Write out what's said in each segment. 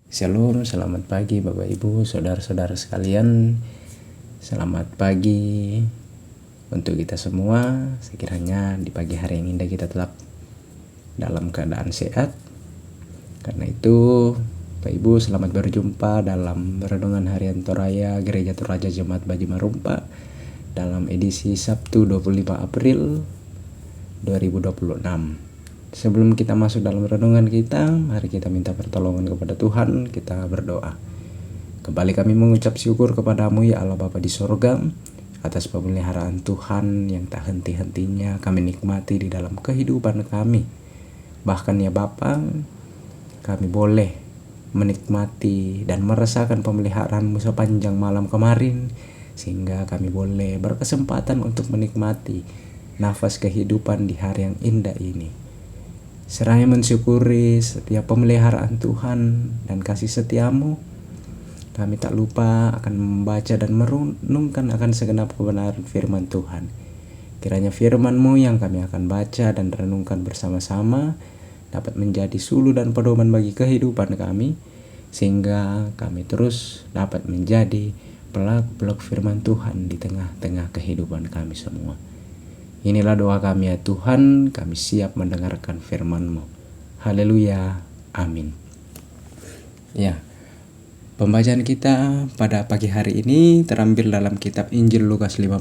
Shalom, selamat pagi Bapak Ibu, saudara-saudara sekalian. Selamat pagi untuk kita semua. Sekiranya di pagi hari yang indah kita tetap dalam keadaan sehat. Karena itu Bapak Ibu, selamat berjumpa dalam Renungan Harian Toraya Gereja Toraja Jemaat Baji Marumpa dalam edisi Sabtu 25 April 2026. Sebelum kita masuk dalam renungan kita, mari kita minta pertolongan kepada Tuhan, kita berdoa. Kembali kami mengucap syukur kepadamu ya Allah Bapa di sorga, atas pemeliharaan Tuhan yang tak henti-hentinya kami nikmati di dalam kehidupan kami. Bahkan ya Bapa, kami boleh menikmati dan merasakan pemeliharaan-Mu sepanjang malam kemarin, sehingga kami boleh berkesempatan untuk menikmati nafas kehidupan di hari yang indah ini. Seraya mensyukuri setiap pemeliharaan Tuhan dan kasih setia-Mu, kami tak lupa akan membaca dan merenungkan akan segenap kebenaran firman Tuhan. Kiranya firman-Mu yang kami akan baca dan renungkan bersama-sama dapat menjadi suluh dan pedoman bagi kehidupan kami, sehingga kami terus dapat menjadi pelak-pelak firman Tuhan di tengah-tengah kehidupan kami semua. Inilah doa kami ya Tuhan, kami siap mendengarkan firman-Mu. Haleluya, amin. Ya, pembacaan kita pada pagi hari ini terambil dalam kitab Injil Lukas 15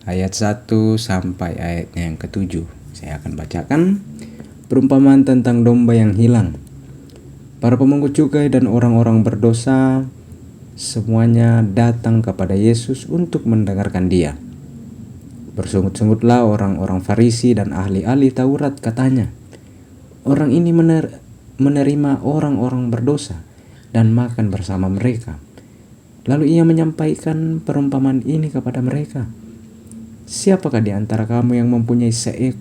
ayat 1 sampai ayatnya yang ke-7. Saya akan bacakan perumpamaan tentang domba yang hilang. Para pemungut cukai dan orang-orang berdosa semuanya datang kepada Yesus untuk mendengarkan Dia. Bersungut-sungutlah orang-orang Farisi dan ahli-ahli Taurat, katanya, orang ini menerima orang-orang berdosa dan makan bersama mereka. Lalu ia menyampaikan perumpamaan ini kepada mereka. Siapakah di antara kamu yang mempunyai 100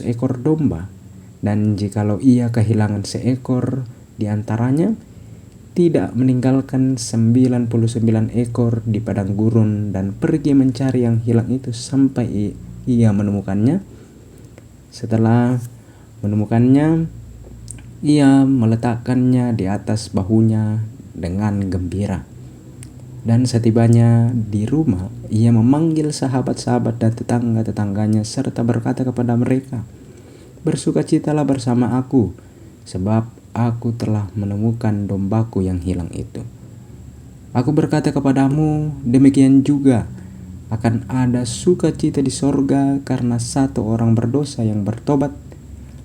ekor domba, dan jikalau ia kehilangan seekor di antaranya, tidak meninggalkan 99 ekor di padang gurun dan pergi mencari yang hilang itu sampai ia menemukannya? Setelah menemukannya, ia meletakkannya di atas bahunya dengan gembira. Dan setibanya di rumah, ia memanggil sahabat-sahabat dan tetangga-tetangganya serta berkata kepada mereka, bersukacitalah bersama aku, sebab aku telah menemukan dombaku yang hilang itu. Aku berkata kepadamu, demikian juga akan ada sukacita di sorga karena satu orang berdosa yang bertobat,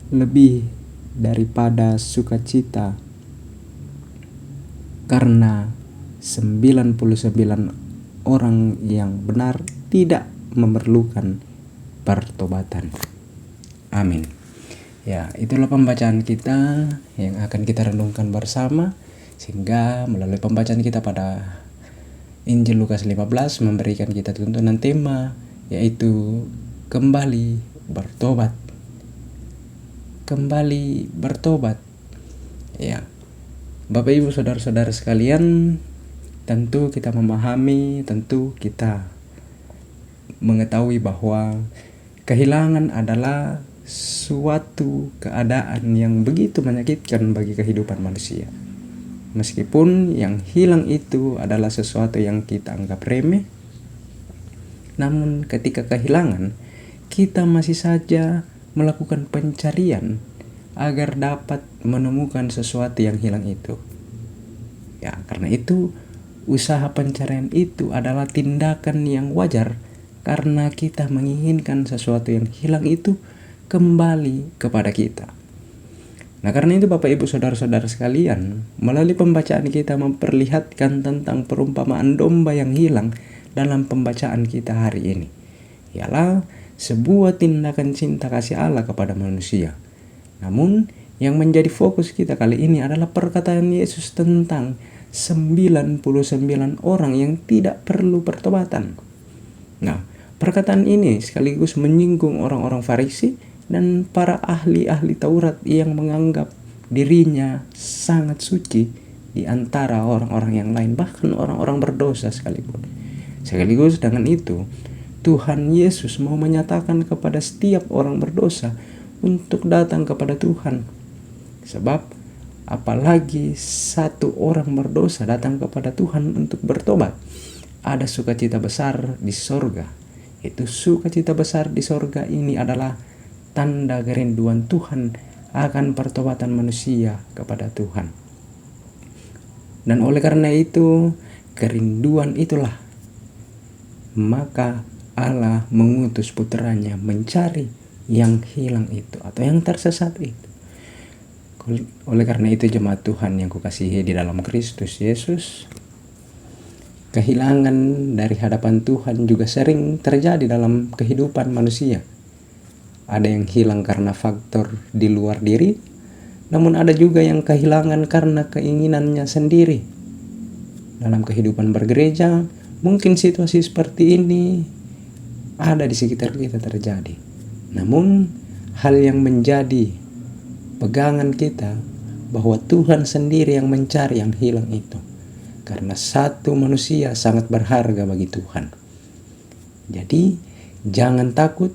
lebih daripada sukacita karena 99 orang yang benar tidak memerlukan pertobatan. Amin. Ya, itulah pembacaan kita yang akan kita renungkan bersama, sehingga melalui pembacaan kita pada Injil Lukas 15 memberikan kita tuntunan tema, yaitu kembali bertobat. Kembali bertobat. Ya, Bapak Ibu saudara-saudara sekalian, tentu kita memahami, tentu kita mengetahui bahwa kehilangan adalah suatu keadaan yang begitu menyakitkan bagi kehidupan manusia. Meskipun yang hilang itu adalah sesuatu yang kita anggap remeh, namun ketika kehilangan, kita masih saja melakukan pencarian agar dapat menemukan sesuatu yang hilang itu. Ya, karena itu usaha pencarian itu adalah tindakan yang wajar, karena kita menginginkan sesuatu yang hilang itu kembali kepada kita. Nah, karena itu Bapak Ibu saudara-saudara sekalian, melalui pembacaan kita memperlihatkan tentang perumpamaan domba yang hilang dalam pembacaan kita hari ini. Ialah sebuah tindakan cinta kasih Allah kepada manusia. Namun, yang menjadi fokus kita kali ini adalah perkataan Yesus tentang 99 orang yang tidak perlu pertobatan. Nah, perkataan ini sekaligus menyinggung orang-orang Farisi dan para ahli-ahli Taurat yang menganggap dirinya sangat suci di antara orang-orang yang lain, bahkan orang-orang berdosa sekalipun. Sekaligus dengan itu, Tuhan Yesus mau menyatakan kepada setiap orang berdosa untuk datang kepada Tuhan. Sebab Apalagi satu orang berdosa datang kepada Tuhan untuk bertobat, ada sukacita besar di sorga. Itu sukacita besar di sorga ini adalah tanda kerinduan Tuhan akan pertobatan manusia kepada Tuhan. Dan oleh karena itu, kerinduan itulah maka Allah mengutus putranya mencari yang hilang itu atau yang tersesat itu. Oleh karena itu jemaat Tuhan yang kukasihi di dalam Kristus Yesus, kehilangan dari hadapan Tuhan juga sering terjadi dalam kehidupan manusia. Ada yang hilang karena faktor di luar diri, namun ada juga yang kehilangan karena keinginannya sendiri. Dalam kehidupan bergereja, mungkin situasi seperti ini ada di sekitar kita terjadi. Namun hal yang menjadi pegangan kita bahwa Tuhan sendiri yang mencari yang hilang itu. Karena satu manusia sangat berharga bagi Tuhan. Jadi jangan takut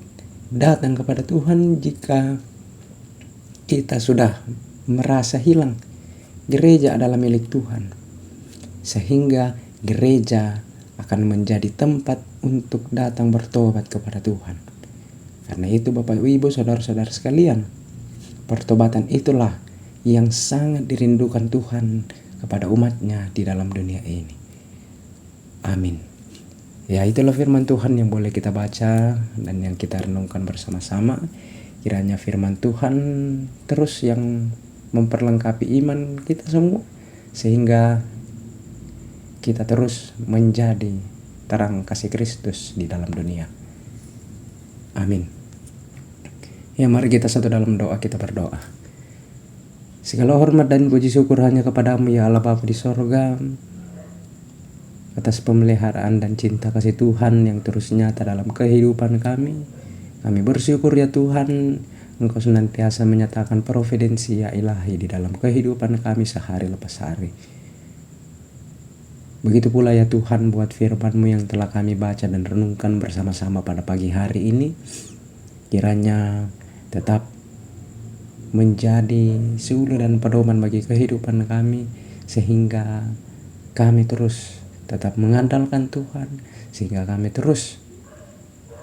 datang kepada Tuhan jika kita sudah merasa hilang. Gereja adalah milik Tuhan. Sehingga gereja akan menjadi tempat untuk datang bertobat kepada Tuhan. Karena itu Bapak Ibu saudara-saudara sekalian, pertobatan itulah yang sangat dirindukan Tuhan kepada umatnya di dalam dunia ini. Amin. Ya, itulah firman Tuhan yang boleh kita baca dan yang kita renungkan bersama-sama. Kiranya firman Tuhan terus yang memperlengkapi iman kita semua, sehingga kita terus menjadi terang kasih Kristus di dalam dunia. Amin. Ya, mari kita satu dalam doa, kita berdoa. Segala hormat dan puji syukur hanya kepadamu ya Allah Bapa di sorga, atas pemeliharaan dan cinta kasih Tuhan yang terus nyata dalam kehidupan kami. Kami bersyukur ya Tuhan, Engkau senantiasa menyatakan providensia ilahi di dalam kehidupan kami sehari lepas hari. Begitu pula ya Tuhan buat firman-Mu yang telah kami baca dan renungkan bersama-sama pada pagi hari ini. Kiranya tetap menjadi suluh dan pedoman bagi kehidupan kami, sehingga kami terus tetap mengandalkan Tuhan, sehingga kami terus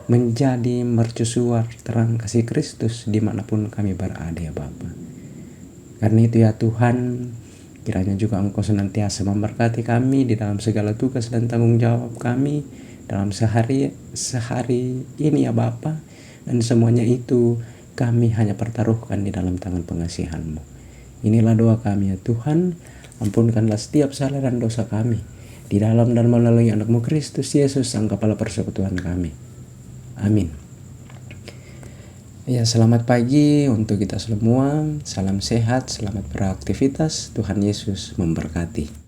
menjadi mercusuar terang kasih Kristus dimanapun kami berada ya Bapa. Karena itu ya Tuhan, kiranya juga Engkau senantiasa memberkati kami di dalam segala tugas dan tanggung jawab kami dalam sehari ini ya Bapa. Dan semuanya itu kami hanya pertaruhkan di dalam tangan pengasihan-Mu. Inilah doa kami ya Tuhan, ampunkanlah setiap salah dan dosa kami di dalam dan melalui anak-Mu Kristus Yesus, Sang Kepala Persekutuan kami. Amin. Ya, selamat pagi untuk kita semua. Salam sehat, selamat beraktivitas. Tuhan Yesus memberkati.